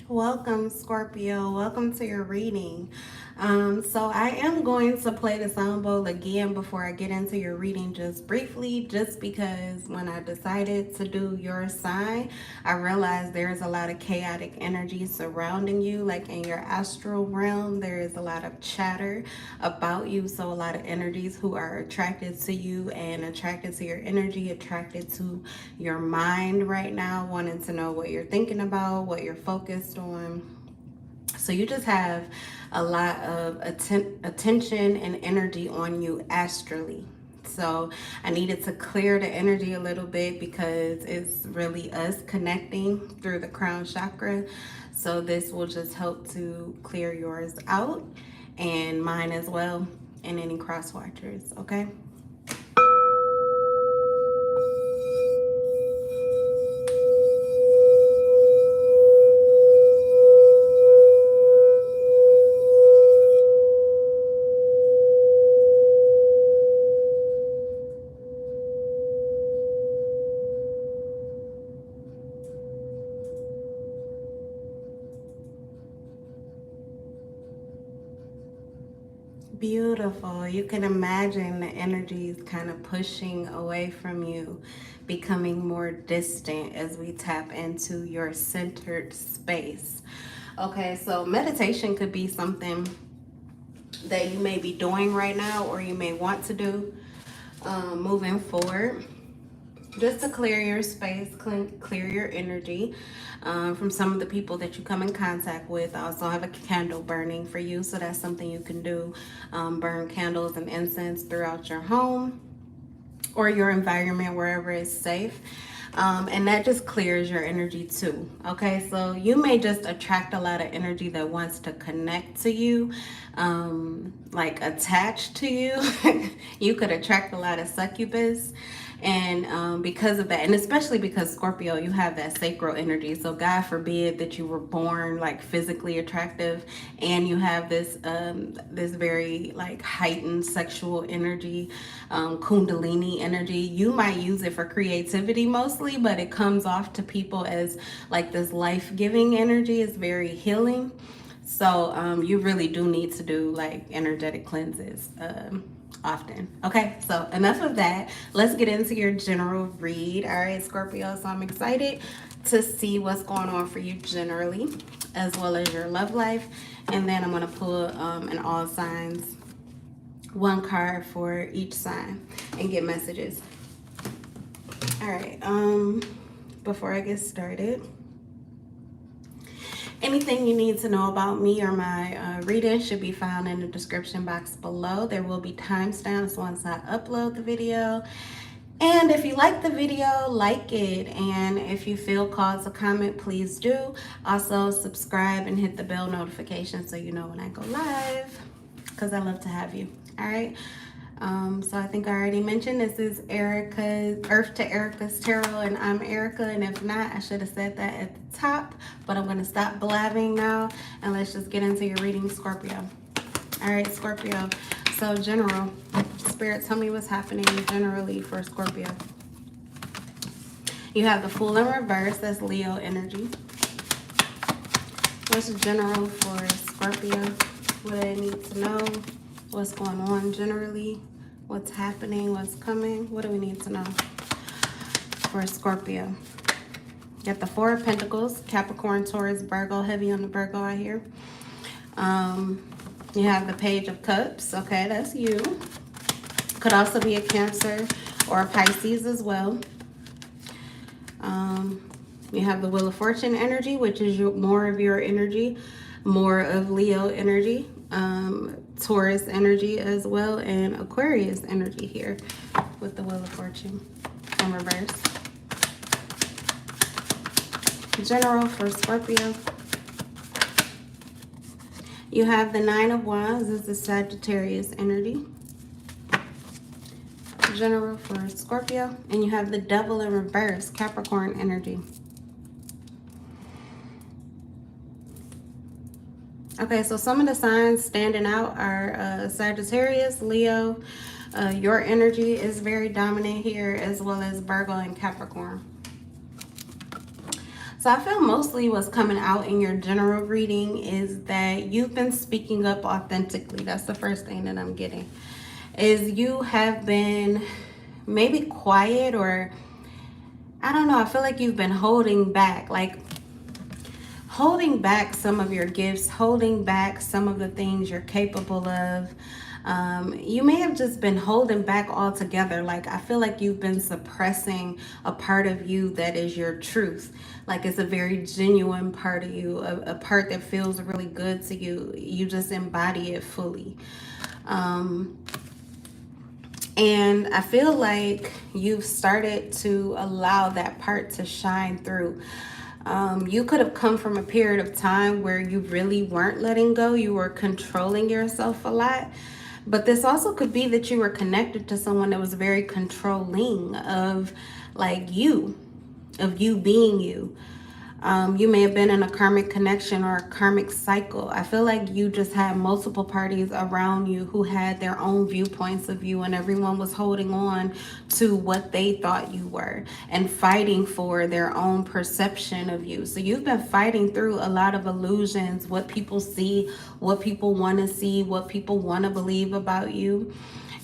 Welcome, Scorpio. Welcome to your reading. So I am going to play the sound bowl again before I get into your reading just briefly, just because when I decided to do your sign, I realized there's a lot of chaotic energy surrounding you. Like in your astral realm, there is a lot of chatter about you. So a lot of energies who are attracted to you and attracted to your energy, attracted to your mind right now, wanting to know what you're thinking about, what you're focused on. So you just have a lot of attention and energy on you astrally. So I needed to clear the energy a little bit because it's really us connecting through the crown chakra. So this will just help to clear yours out and mine as well, and any cross watchers, okay? Beautiful. You can imagine the energies kind of pushing away from you, becoming more distant as we tap into your centered space. Okay, so meditation could be something that you may be doing right now, or you may want to do moving forward, just to clear your space, clear your energy from some of the people that you come in contact with. I also have a candle burning for you, so that's something you can do. Burn candles and incense throughout your home or your environment, wherever it's safe. And that just clears your energy too. Okay, so you may just attract a lot of energy that wants to connect to you, like attached to you. You could attract a lot of succubus. And because of that, and especially because Scorpio, you have that sacral energy. So God forbid that you were born like physically attractive and you have this very like heightened sexual energy, kundalini energy. You might use it for creativity mostly, but it comes off to people as like this life-giving energy. Is very healing. So you really do need to do like energetic cleanses often. Okay, so enough of that. Let's get into your general read. All right, Scorpio. So I'm excited to see what's going on for you generally, as well as your love life. And then I'm going to pull in all signs one card for each sign and get messages. All right, before I get started, anything you need to know about me or my reading should be found in the description box below. There will be timestamps once I upload the video. And if you like the video, like it. And if you feel called to comment, please do. Also, subscribe and hit the bell notification so you know when I go live, because I love to have you. All right. So I think I already mentioned this is Erica's Earth to Erica's Tarot, and I'm Erica. And if not, I should have said that at the top, but I'm going to stop blabbing now and let's just get into your reading, Scorpio. All right, Scorpio. So general, Spirit, tell me what's happening generally for Scorpio. You have the Fool in reverse. That's Leo energy. What's general for Scorpio? What do I need to know? What's going on generally? What's happening? What's coming? What do we need to know for Scorpio? Got the Four of Pentacles, Capricorn, Taurus, Virgo. Heavy on the Virgo out here. You have the Page of Cups. Okay, that's you. Could also be a Cancer or a Pisces as well. You have the Wheel of Fortune energy, which is more of your energy, more of Leo energy. Taurus energy as well, and Aquarius energy here with the Wheel of Fortune in reverse. General for Scorpio. You have the Nine of Wands. This is Sagittarius energy. General for Scorpio. And you have the Devil in reverse, Capricorn energy. Okay, so some of the signs standing out are Sagittarius, Leo. Your energy is very dominant here, as well as Virgo and Capricorn. So I feel mostly what's coming out in your general reading is that you've been speaking up authentically. That's the first thing that I'm getting. Is you have been maybe quiet, or I don't know, I feel like you've been holding back, like holding back some of your gifts, holding back some of the things you're capable of. You may have just been holding back altogether. Like, I feel like you've been suppressing a part of you that is your truth. Like, it's a very genuine part of you, a part that feels really good to you. You just embody it fully. And I feel like you've started to allow that part to shine through. You could have come from a period of time where you really weren't letting go. You were controlling yourself a lot. But this also could be that you were connected to someone that was very controlling of like you, of you being you. You may have been in a karmic connection or a karmic cycle. I feel like you just had multiple parties around you who had their own viewpoints of you, and everyone was holding on to what they thought you were and fighting for their own perception of you. So you've been fighting through a lot of illusions, what people see, what people want to see, what people want to believe about you.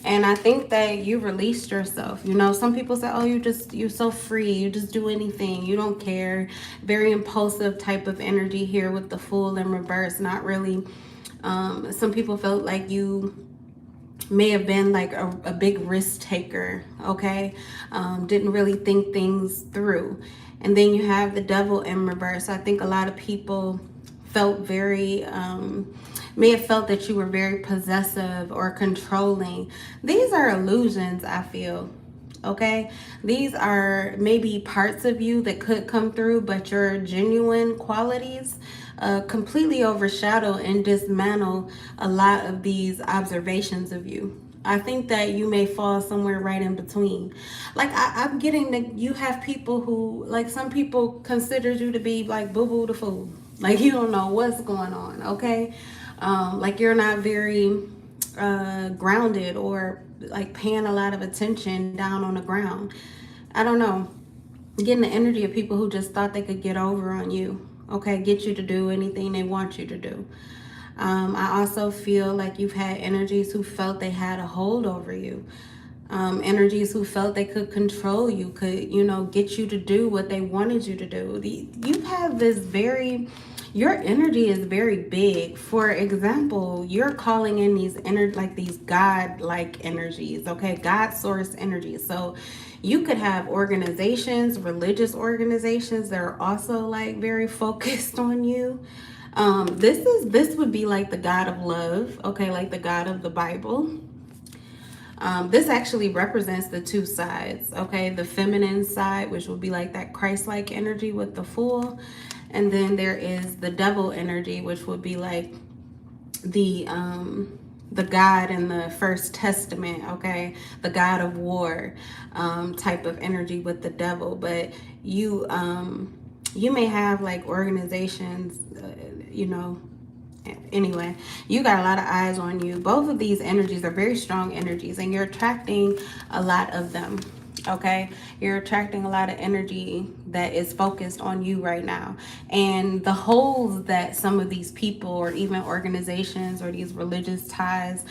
And I think that you released yourself. You know, some people say, oh, you're so free. You just do anything. You don't care. Very impulsive type of energy here with the Fool in reverse. Not really. Some people felt like you may have been like a big risk taker, okay? Didn't really think things through. And then you have the Devil in reverse. I think a lot of people felt very... may have felt that you were very possessive or controlling. These are illusions, I feel. Okay, these are maybe parts of you that could come through, but your genuine qualities completely overshadow and dismantle a lot of these observations of you. I think that you may fall somewhere right in between. Like, I'm getting that you have people who, like, some people consider you to be like Boo Boo the Fool. Like, you don't know what's going on, okay? Like, you're not very grounded, or like paying a lot of attention down on the ground. I don't know. Getting the energy of people who just thought they could get over on you. Okay, get you to do anything they want you to do. I also feel like you've had energies who felt they had a hold over you. Energies who felt they could control you, could, you know, get you to do what they wanted you to do. You have this very... your energy is very big. For example, you're calling in these these God-like energies, okay? God source energies. So you could have organizations, religious organizations that are also like very focused on you. This would be like the God of love, okay? Like the God of the Bible. This actually represents the two sides, okay? The feminine side, which would be like that Christ-like energy with the Fool. And then there is the Devil energy, which would be like the God in the First Testament, okay? The God of war type of energy with the devil. But you may have like organizations, you know, anyway, you got a lot of eyes on you. Both of these energies are very strong energies, and you're attracting a lot of them. Okay, you're attracting a lot of energy that is focused on you right now. And the holes that some of these people, or even organizations, or these religious ties,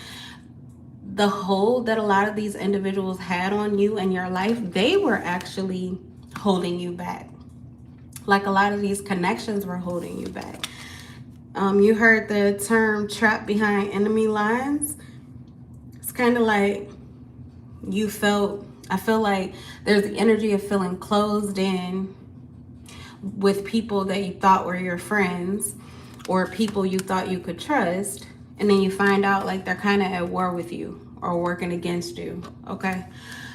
the hold that a lot of these individuals had on you and your life, they were actually holding you back. Like, a lot of these connections were holding you back. You heard the term trapped behind enemy lines. It's kind of like you felt... I feel like there's the energy of feeling closed in with people that you thought were your friends, or people you thought you could trust, and then you find out like they're kind of at war with you or working against you, okay?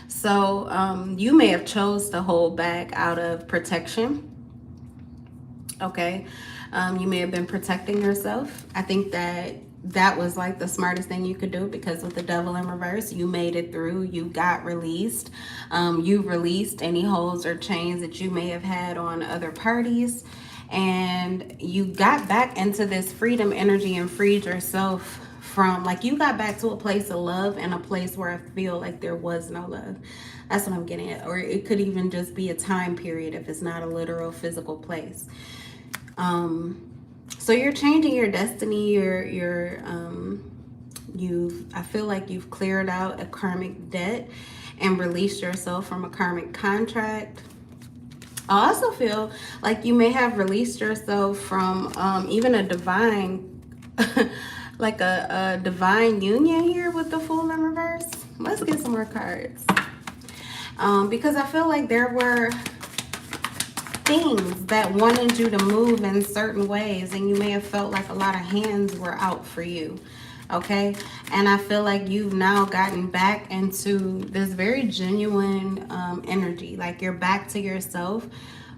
So you may have chose to hold back out of protection, okay? You may have been protecting yourself. I think that was like the smartest thing you could do, because with the Devil in reverse, you made it through. You got released. You released any holds or chains that you may have had on other parties, and you got back into this freedom energy and freed yourself from, like, you got back to a place of love, and a place where I feel like there was no love. That's what I'm getting at. Or it could even just be a time period if it's not a literal physical place. So you're changing your destiny. I feel like you've cleared out a karmic debt and released yourself from a karmic contract. I also feel like you may have released yourself from even a divine, like a divine union here with the Fool in reverse. Let's get some more cards. Because I feel like there were things that wanted you to move in certain ways, and you may have felt like a lot of hands were out for you. Okay, and I feel like you've now gotten back into this very genuine energy, like you're back to yourself,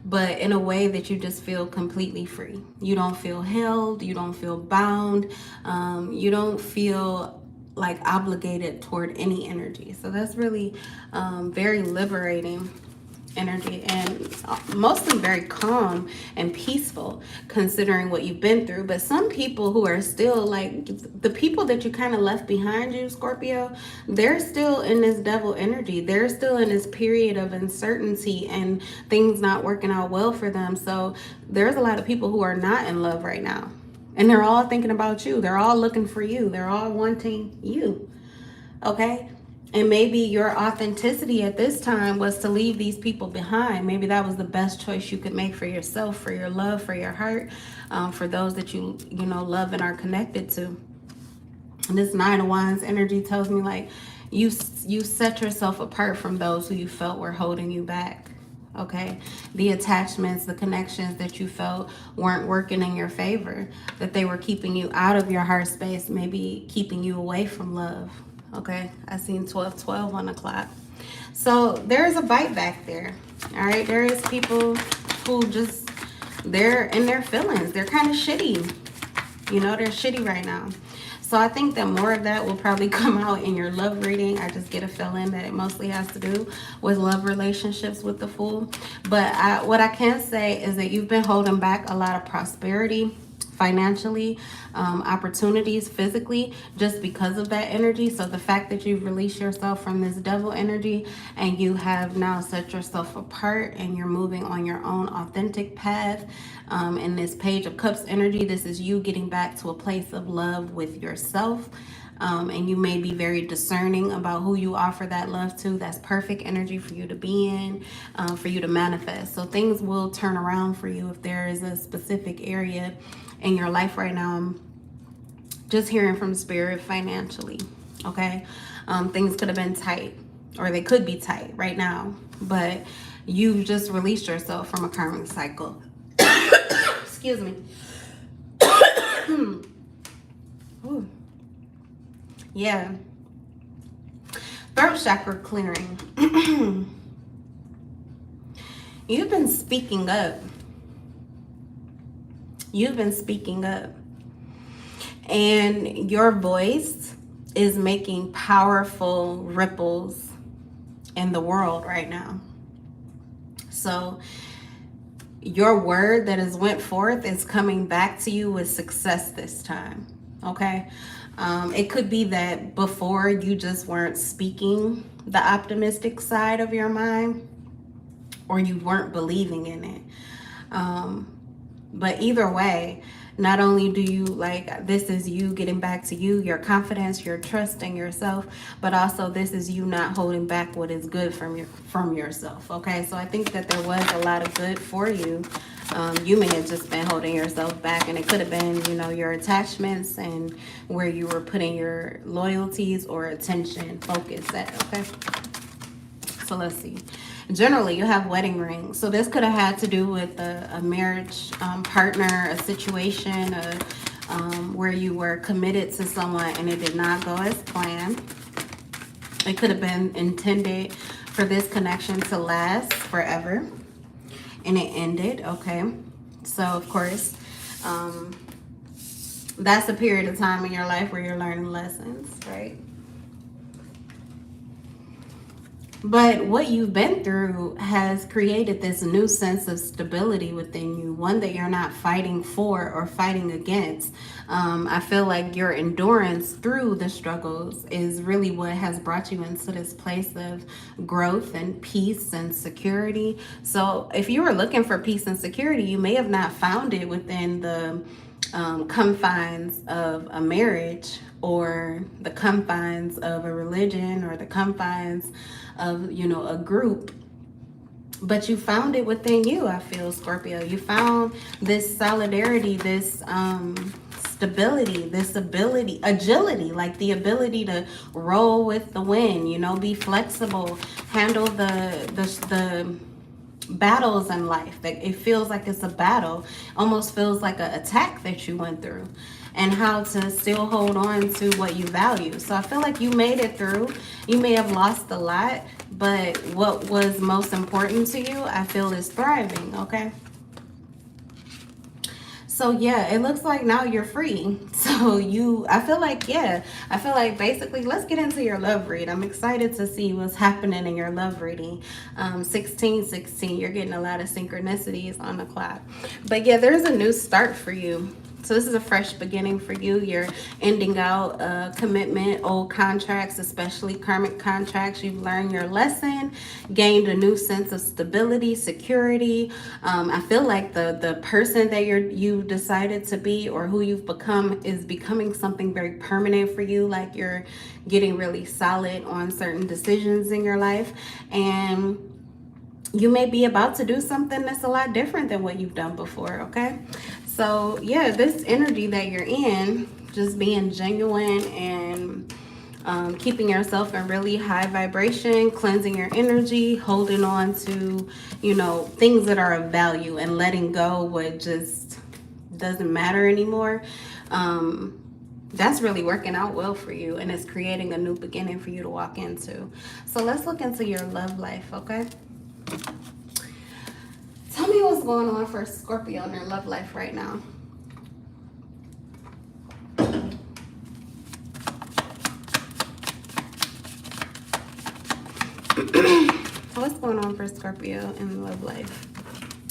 but in a way that you just feel completely free. You don't feel held, you don't feel bound, you don't feel like obligated toward any energy. So that's really very liberating energy, and mostly very calm and peaceful considering what you've been through. But some people who are still like the people that you kind of left behind you, Scorpio, they're still in this devil energy. They're still in this period of uncertainty and things not working out well for them. So there's a lot of people who are not in love right now, and they're all thinking about you. They're all looking for you. They're all wanting you. Okay. And maybe your authenticity at this time was to leave these people behind. Maybe that was the best choice you could make for yourself, for your love, for your heart, for those that you love and are connected to. And this Nine of Wands energy tells me like you set yourself apart from those who you felt were holding you back. Okay, the attachments, the connections that you felt weren't working in your favor, that they were keeping you out of your heart space, maybe keeping you away from love. Okay, I seen 1212 on the clock. So there's a bite back there. All right, there is people who just, they're in their feelings. They're kind of shitty. They're shitty right now. So I think that more of that will probably come out in your love reading. I just get a feeling that it mostly has to do with love relationships with the Fool. But what I can say is that you've been holding back a lot of prosperity financially, opportunities physically, just because of that energy. So the fact that you've released yourself from this devil energy and you have now set yourself apart and you're moving on your own authentic path, in this Page of Cups energy, this is you getting back to a place of love with yourself. And you may be very discerning about who you offer that love to. That's perfect energy for you to be in, for you to manifest. So things will turn around for you if there is a specific area in your life right now. I'm just hearing from Spirit financially. Okay, things could have been tight, or they could be tight right now, but you've just released yourself from a karmic cycle. Excuse me. Ooh. Yeah. Throat chakra clearing. You've been speaking up. You've been speaking up. And your voice is making powerful ripples in the world right now. So your word that has went forth is coming back to you with success this time. Okay. It could be that before you just weren't speaking the optimistic side of your mind, or you weren't believing in it. But either way, not only do you this is you getting back to you, your confidence, your trust in yourself, but also this is you not holding back what is good from yourself. Okay, so I think that there was a lot of good for you. You may have just been holding yourself back, and it could have been, your attachments and where you were putting your loyalties or attention, focus at. Okay, so let's see. Generally, you have wedding rings. So this could have had to do with a marriage partner, a situation where you were committed to someone and it did not go as planned. It could have been intended for this connection to last forever, and it ended. Okay, so of course, that's a period of time in your life where you're learning lessons, right? But what you've been through has created this new sense of stability within you, one that you're not fighting for or fighting against. I feel like your endurance through the struggles is really what has brought you into this place of growth and peace and security. So if you were looking for peace and security, you may have not found it within the confines of a marriage, or the confines of a religion, or the confines of, you know, a group, but you found it within you. I feel, Scorpio, you found this solidarity, this stability, this ability, agility, like the ability to roll with the wind, you know, be flexible, handle the battles in life. That it feels like it's a battle, almost feels like an attack that you went through, and how to still hold on to what you value. So I feel like you made it through. You may have lost a lot, but what was most important to you, I feel, is thriving. Okay. So yeah, it looks like now you're free. So I feel like, yeah, I feel like basically, let's get into your love read. I'm excited to see what's happening in your love reading. 1616, you're getting a lot of synchronicities on the clock. But yeah, there's a new start for you. So this is a fresh beginning for you. You're ending out commitment, old contracts, especially karmic contracts. You've learned your lesson, gained a new sense of stability, security. I feel like the person that you decided to be, or who you've become, is becoming something very permanent for you. Like you're getting really solid on certain decisions in your life, and you may be about to do something that's a lot different than what you've done before. Okay. So yeah, this energy that you're in, just being genuine and keeping yourself in really high vibration, cleansing your energy, holding on to, you know, things that are of value, and letting go what just doesn't matter anymore. That's really working out well for you, and it's creating a new beginning for you to walk into. So let's look into your love life. Okay. Tell me what's going on for Scorpio in their love life right now. What's going on for Scorpio in love life?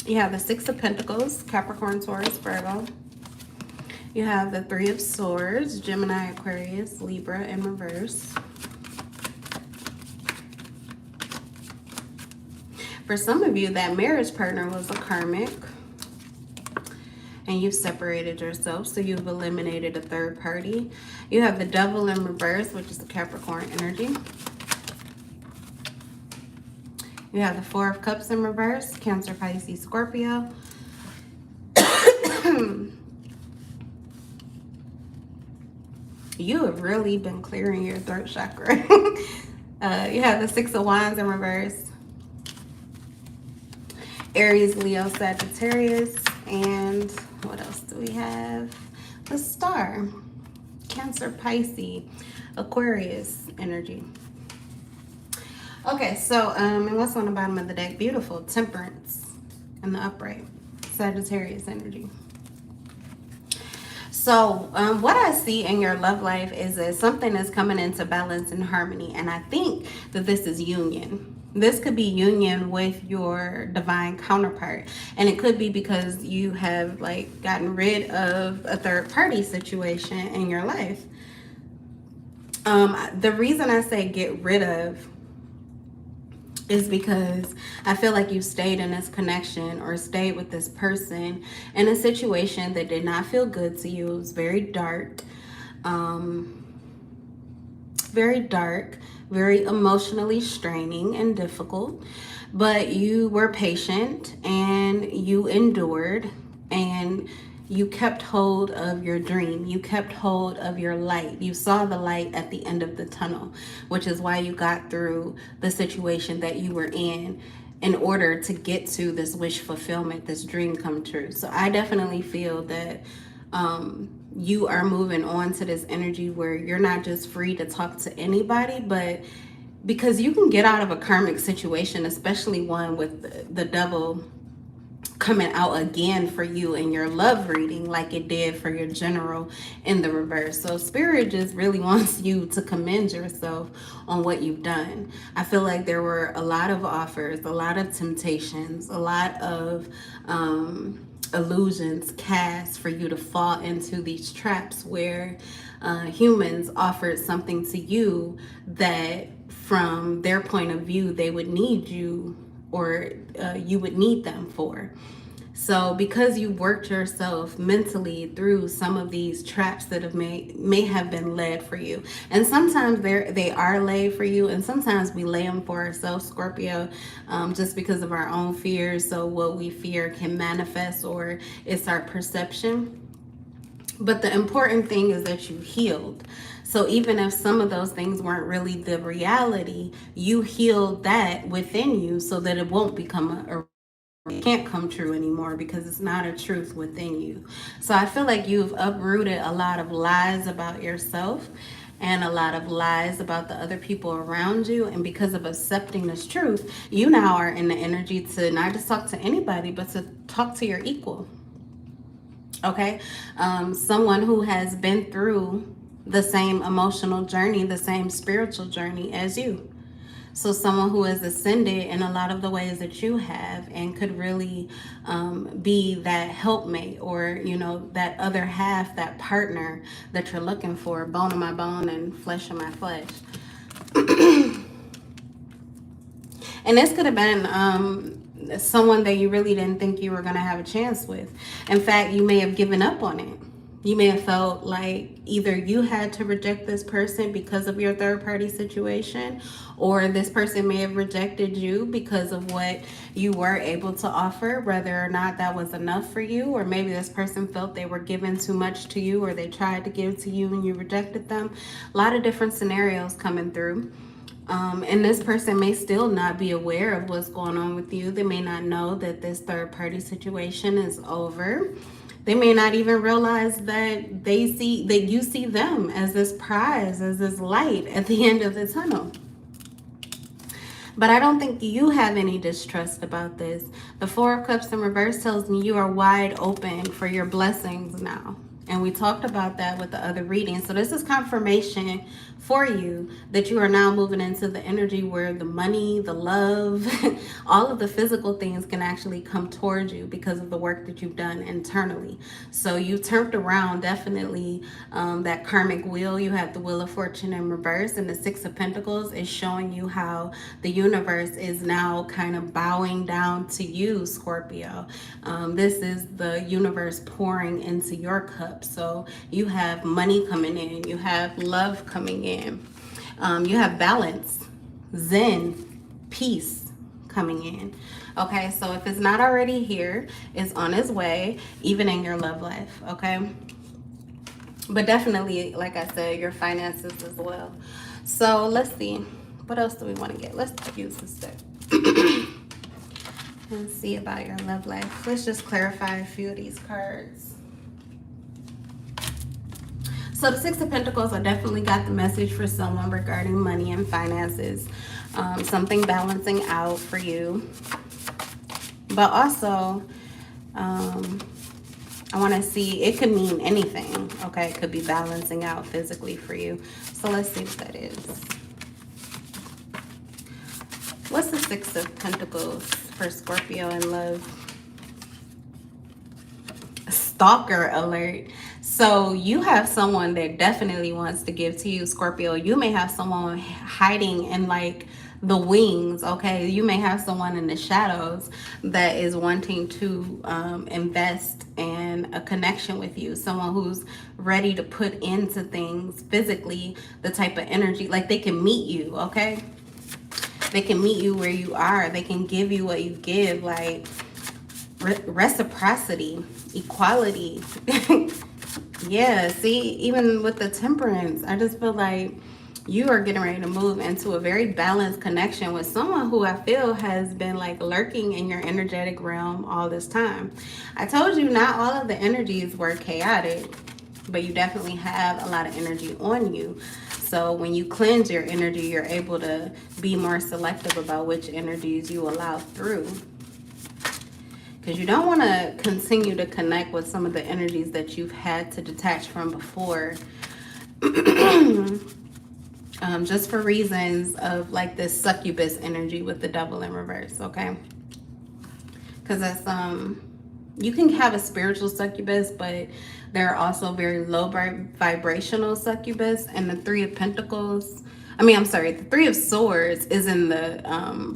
You have the Six of Pentacles, Capricorn, Taurus, Virgo. You have the Three of Swords, Gemini, Aquarius, Libra in reverse. For some of you, that marriage partner was a karmic, and you've separated yourself, so you've eliminated a third party. You have the Devil in reverse, which is the Capricorn energy. You have the Four of Cups in reverse, Cancer, Pisces, Scorpio. You have really been clearing your throat chakra. You have the Six of Wands in reverse, Aries, Leo, Sagittarius, and what else do we have? The Star, Cancer, Pisces, Aquarius energy. Okay, so and what's on the bottom of the deck? Beautiful, Temperance and the upright, Sagittarius energy. So what I see in your love life is that something is coming into balance and harmony, and I think that this is union. This could be union with your divine counterpart, and it could be because you have like gotten rid of a third party situation in your life. The reason I say get rid of is because I feel like you stayed in this connection, or stayed with this person in a situation that did not feel good to you. It was very dark, very emotionally straining and difficult, but you were patient and you endured, and you kept hold of your dream. You kept hold of your light. You saw the light at the end of the tunnel, which is why you got through the situation that you were in order to get to this wish fulfillment, this dream come true. So I definitely feel that you are moving on to this energy where you're not just free to talk to anybody, but because you can get out of a karmic situation, especially one with the Devil coming out again for you in your love reading like it did for your general in the reverse. So spirit just really wants you to commend yourself on what you've done. I feel like there were a lot of offers, a lot of temptations, a lot of illusions cast for you to fall into these traps where humans offered something to you that from their point of view they would need you, or you would need them for. So because you worked yourself mentally through some of these traps that have may have been led for you, and sometimes they are laid for you, and sometimes we lay them for ourselves, Scorpio, just because of our own fears. So what we fear can manifest, or it's our perception. But the important thing is that you healed. So even if some of those things weren't really the reality, you healed that within you so that it won't become it can't come true anymore, because it's not a truth within you. So I feel like you've uprooted a lot of lies about yourself and a lot of lies about the other people around you. And because of accepting this truth, you now are in the energy to not just talk to anybody, but to talk to your equal. Okay? Someone who has been through the same emotional journey, the same spiritual journey as you. So someone who has ascended in a lot of the ways that you have, and could really be that helpmate, or, you know, that other half, that partner that you're looking for, bone of my bone and flesh of my flesh. And this could have been someone that you really didn't think you were going to have a chance with. In fact, you may have given up on it. You may have felt like either you had to reject this person because of your third party situation, or this person may have rejected you because of what you were able to offer, whether or not that was enough for you. Or maybe this person felt they were giving too much to you, or they tried to give to you and you rejected them. A lot of different scenarios coming through. And this person may still not be aware of what's going on with you. They may not know that this third party situation is over. They may not even realize that you see them as this prize, as this light at the end of the tunnel. But I don't think you have any distrust about this. The Four of Cups in reverse tells me you are wide open for your blessings now. And we talked about that with the other reading. So this is confirmation for you that you are now moving into the energy where the money, the love, all of the physical things can actually come towards you because of the work that you've done internally. So you turned around definitely that karmic wheel. You have the Wheel of Fortune in reverse, and the Six of Pentacles is showing you how the universe is now kind of bowing down to you, Scorpio. This is the universe pouring into your cup. So you have money coming in, you have love coming in. You have balance, zen, peace coming in. Okay, so if it's not already here, it's on its way, even in your love life. Okay, but definitely, like I said, your finances as well. So let's see, what else do we want to get? Let's use this deck. Let's see about your love life. Let's just clarify a few of these cards. So the Six of Pentacles, I definitely got the message for someone regarding money and finances. Something balancing out for you. But also, I want to see, it could mean anything, okay? It could be balancing out physically for you. So let's see what that is. What's the Six of Pentacles for Scorpio in love? Stalker alert. So you have someone that definitely wants to give to you, Scorpio. You may have someone hiding in like the wings, okay? You may have someone in the shadows that is wanting to invest in a connection with you. Someone who's ready to put into things physically, the type of energy, like they can meet you, okay? They can meet you where you are. They can give you what you give, like reciprocity, equality. Yeah, see, even with the Temperance, I just feel like you are getting ready to move into a very balanced connection with someone who I feel has been like lurking in your energetic realm all this time. I told you not all of the energies were chaotic, but you definitely have a lot of energy on you. So when you cleanse your energy, you're able to be more selective about which energies you allow through. because you don't want to continue to connect with some of the energies that you've had to detach from before. Just for reasons of like this succubus energy with the devil in reverse, okay? Because that's you can have a spiritual succubus, but there are also very low vibrational succubus. And the Three of Pentacles, the Three of Swords is in the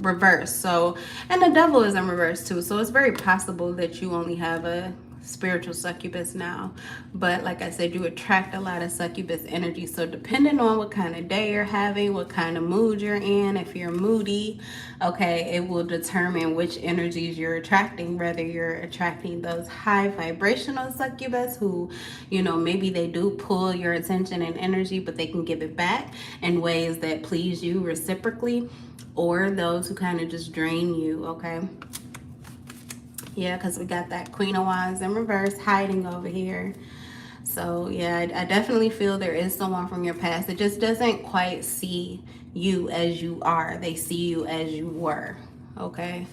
reverse. So, and the devil is in reverse too. So it's very possible that you only have a spiritual succubus now, but like I said, you attract a lot of succubus energy. So depending on what kind of day you're having, what kind of mood you're in, if you're moody, okay, it will determine which energies you're attracting, whether you're attracting those high vibrational succubus who, you know, maybe they do pull your attention and energy, but they can give it back in ways that please you reciprocally, or those who kind of just drain you, okay? Yeah, because we got that Queen of Wands in reverse hiding over here. So yeah, I definitely feel there is someone from your past that just doesn't quite see you as you are. They see you as you were, okay?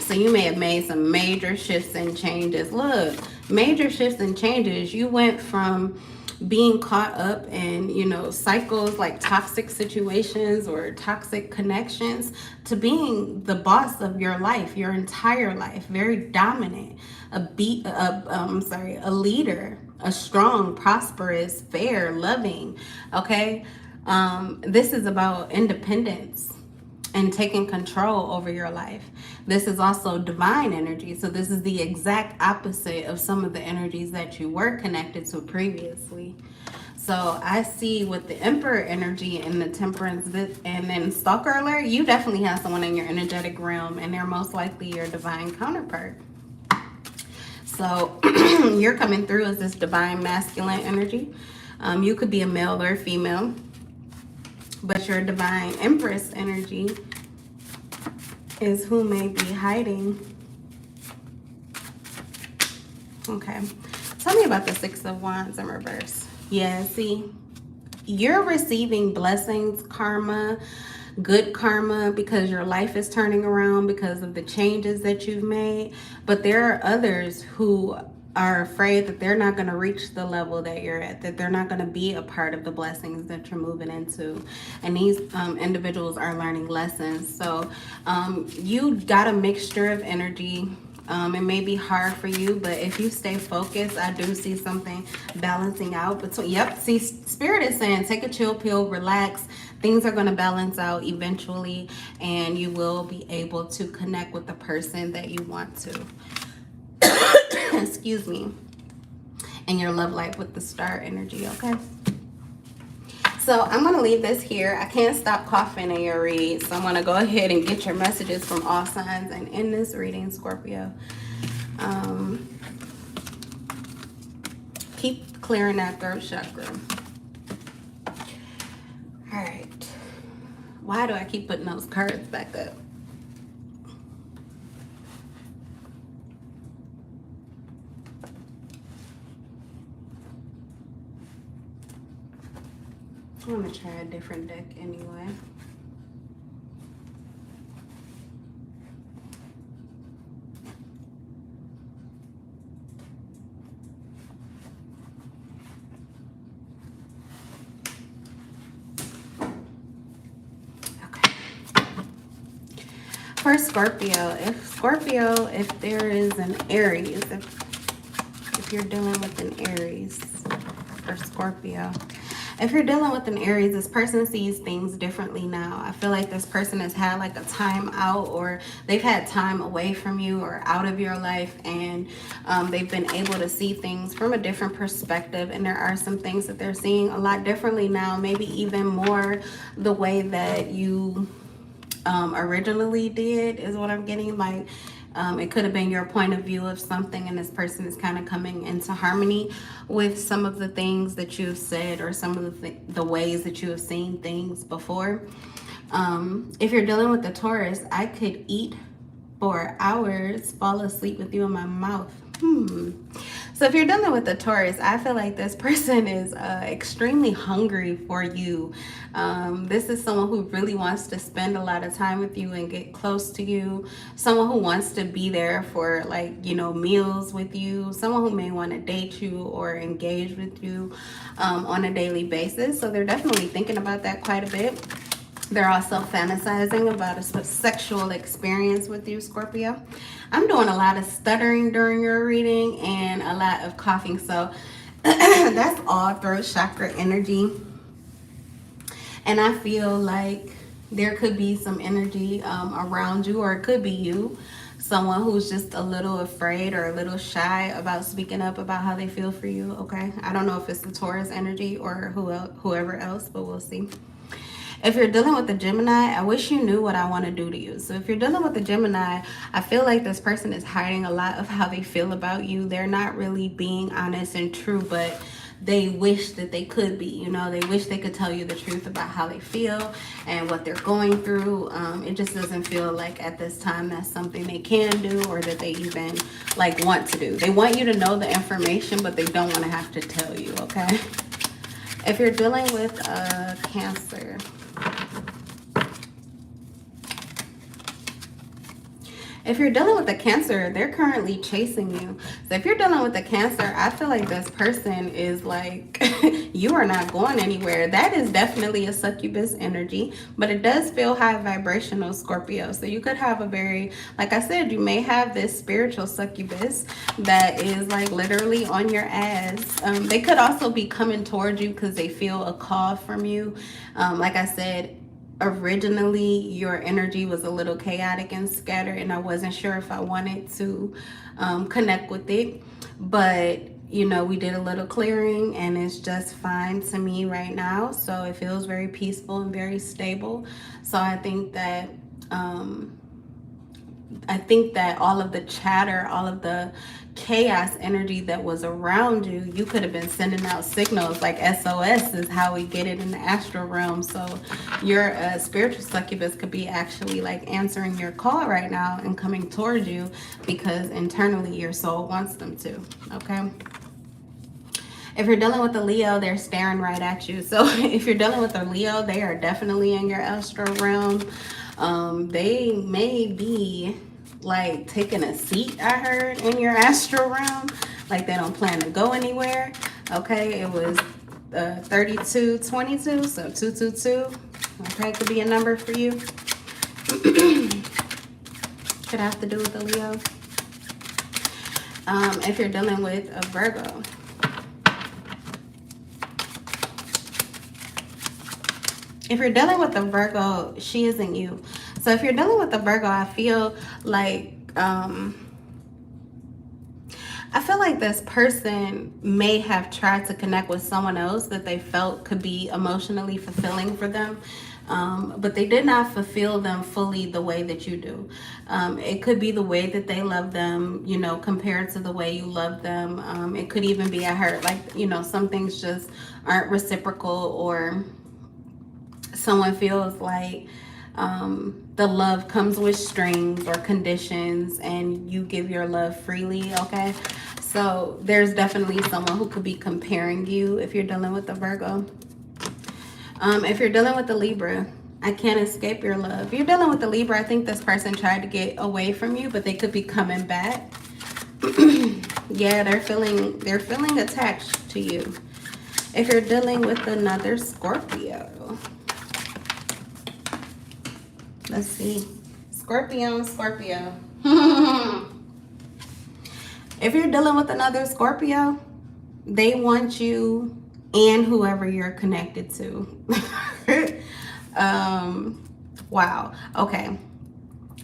So you may have made some major shifts and changes. Look, major shifts and changes. You went from being caught up in, you know, cycles like toxic situations or toxic connections to being the boss of your life, your entire life, very dominant, a leader, a strong, prosperous, fair, loving, okay? This is about independence and taking control over your life. This is also divine energy. So this is the exact opposite of some of the energies that you were connected to previously. So I see with the Emperor energy and the Temperance, and then Stalker alert, you definitely have someone in your energetic realm, and they're most likely your divine counterpart. So you're coming through as this divine masculine energy. You could be a male or a female, but your divine Empress energy is who may be hiding. Okay. Tell me about the Six of Wands in reverse. Yeah, see, you're receiving blessings, karma, good karma, because your life is turning around because of the changes that you've made. But there are others who are afraid that they're not going to reach the level that you're at, that they're not going to be a part of the blessings that you're moving into. And these individuals are learning lessons. So you got a mixture of energy. It may be hard for you, but if you stay focused, I do see something balancing out between. Yep, see, Spirit is saying take a chill pill, relax. Things are going to balance out eventually, and you will be able to connect with the person that you want to. Excuse me. In your love life with the Star energy, okay? So I'm going to leave this here. I can't stop coughing in your read. So I'm going to go ahead and get your messages from all signs and in this reading, Scorpio. Keep clearing that throat chakra. All right. Why do I keep putting those cards back up? I'm going to try a different deck anyway. Okay. For Scorpio, if there is an Aries, if you're dealing with an Aries for Scorpio, if you're dealing with an Aries, this person sees things differently now. I feel like this person has had like a time out, or they've had time away from you or out of your life, and they've been able to see things from a different perspective. And there are some things that they're seeing a lot differently now, maybe even more the way that you originally did is what I'm getting. Like it could have been your point of view of something, and this person is kind of coming into harmony with some of the things that you've said, or some of the ways that you have seen things before. If you're dealing with the Taurus, I could eat for hours, fall asleep with you in my mouth. So if you're dealing with a Taurus, I feel like this person is extremely hungry for you. This is someone who really wants to spend a lot of time with you and get close to you. Someone who wants to be there for, like, you know, meals with you. Someone who may want to date you or engage with you on a daily basis. So they're definitely thinking about that quite a bit. They're also fantasizing about a sexual experience with you, Scorpio. I'm doing a lot of stuttering during your reading and a lot of coughing. So that's all throat chakra energy. And I feel like there could be some energy around you, or it could be you. Someone who's just a little afraid or a little shy about speaking up about how they feel for you, okay? I don't know if it's the Taurus energy or whoever else, but we'll see. If you're dealing with a Gemini, I wish you knew what I want to do to you. So if you're dealing with a Gemini, I feel like this person is hiding a lot of how they feel about you. They're not really being honest and true, but they wish that they could be. You know, they wish they could tell you the truth about how they feel and what they're going through. It just doesn't feel like at this time that's something they can do, or that they even like want to do. They want you to know the information, but they don't want to have to tell you, okay? If you're dealing with a Cancer, if you're dealing with a Cancer, they're currently chasing you. So if you're dealing with a Cancer, I feel like this person is like, you are not going anywhere. That is definitely a Succubus energy, but it does feel high vibrational, Scorpio. So you could have a very, like I said, you may have this spiritual Succubus that is like literally on your ass. They could also be coming towards you because they feel a call from you. Like I said, originally your energy was a little chaotic and scattered, and I wasn't sure if I wanted to connect with it, but you know, we did a little clearing and it's just fine to me right now. So it feels very peaceful and very stable. So I think that all of the chatter, all of the chaos energy that was around you, you could have been sending out signals like SOS is how we get it in the astral realm. So your spiritual Succubus could be actually like answering your call right now and coming towards you because internally your soul wants them to, okay? If you're dealing with a Leo, they're staring right at you. So if you're dealing with a Leo, they are definitely in your astral realm. They may be like taking a seat, I heard, in your astral realm, like they don't plan to go anywhere. Okay, it was 3222, so 222. Okay, could be a number for you. Could have to do with the Leo. If you're dealing with a Virgo, if you're dealing with a Virgo, she isn't you. So if you're dealing with a Virgo, I feel like this person may have tried to connect with someone else that they felt could be emotionally fulfilling for them. But they did not fulfill them fully the way that you do. It could be the way that they love them, you know, compared to the way you love them. It could even be, I heard, like, you know, some things just aren't reciprocal, or someone feels like the love comes with strings or conditions and you give your love freely, okay? So there's definitely someone who could be comparing you if you're dealing with a Virgo. If you're dealing with a Libra, I can't escape your love. If you're dealing with a Libra, I think this person tried to get away from you, but they could be coming back. Yeah, they're feeling attached to you. If you're dealing with another Scorpio, let's see. Scorpio. If you're dealing with another Scorpio, they want you and whoever you're connected to. Wow. Okay.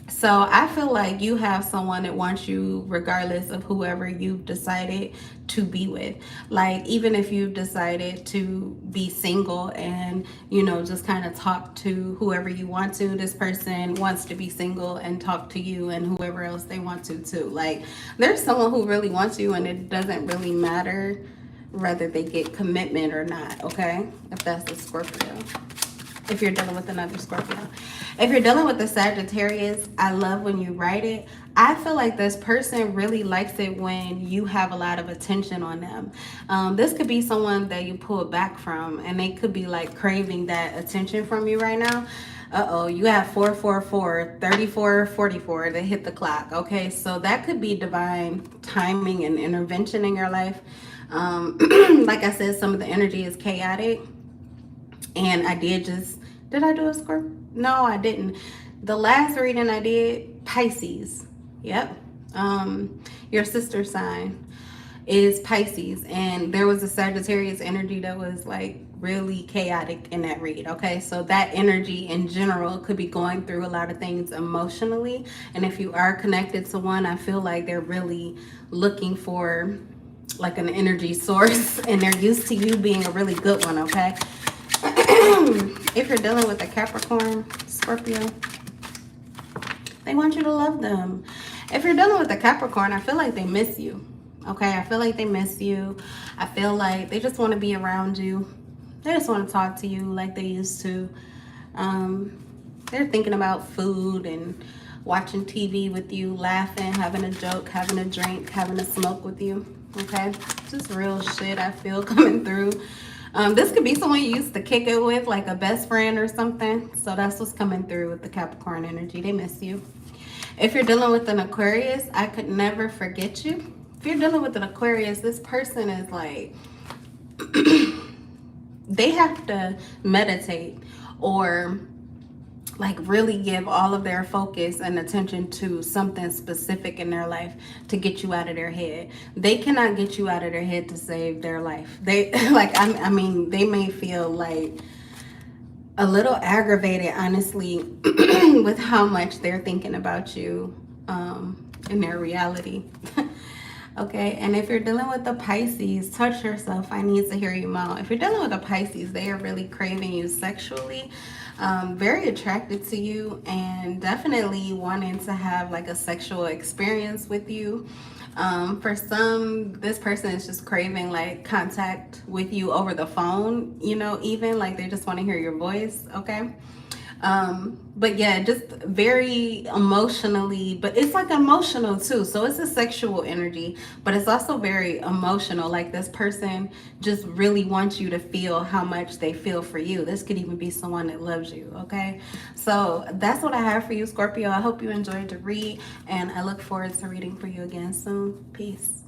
So I feel like you have someone that wants you regardless of whoever you've decided to be with. Like, even if you've decided to be single and, you know, just kind of talk to whoever you want to, this person wants to be single and talk to you and whoever else they want to too. Like, there's someone who really wants you and it doesn't really matter whether they get commitment or not, okay? If that's a Scorpio. if you're dealing with another Scorpio. If you're dealing with the Sagittarius, I love when you write it. I feel like this person really likes it when you have a lot of attention on them. This could be someone that you pull back from, and they could be like craving that attention from you right now. Uh-oh, you have 444, 34, 44 to hit the clock. Okay, so that could be divine timing and intervention in your life. Like I said, some of the energy is chaotic. And I did I do a scorp? No, I didn't. The last reading I did, Pisces. Yep. Your sister sign is Pisces. And there was a Sagittarius energy that was like really chaotic in that read. Okay, so that energy in general could be going through a lot of things emotionally. And if you are connected to one, I feel like they're really looking for like an energy source, and they're used to you being a really good one. Okay. If you're dealing with a Capricorn, Scorpio, they want you to love them. If you're dealing with a Capricorn, I feel like they miss you. Okay, I feel like they miss you. I feel like they just want to be around you. They just want to talk to you like they used to. They're thinking about food and watching TV with you, laughing, having a joke, having a drink, having a smoke with you. Okay, just real shit I feel coming through. This could be someone you used to kick it with, like a best friend or something. So that's what's coming through with the Capricorn energy. They miss you. If you're dealing with an Aquarius, I could never forget you. If you're dealing with an Aquarius, this person is like, they have to meditate or like really give all of their focus and attention to something specific in their life to get you out of their head. They cannot get you out of their head to save their life. They like, I mean, they may feel like a little aggravated, honestly, with how much they're thinking about you in their reality. Okay, and if you're dealing with the Pisces, touch yourself. I need to hear you out. If you're dealing with a Pisces, they are really craving you sexually, very attracted to you, and definitely wanting to have like a sexual experience with you. For some, this person is just craving like contact with you over the phone, you know, even like they just want to hear your voice. Okay. But yeah, just very emotionally, but it's like emotional too. So it's a sexual energy, but it's also very emotional. Like this person just really wants you to feel how much they feel for you. This could even be someone that loves you. Okay. So that's what I have for you, Scorpio. I hope you enjoyed the read, and I look forward to reading for you again soon. Peace.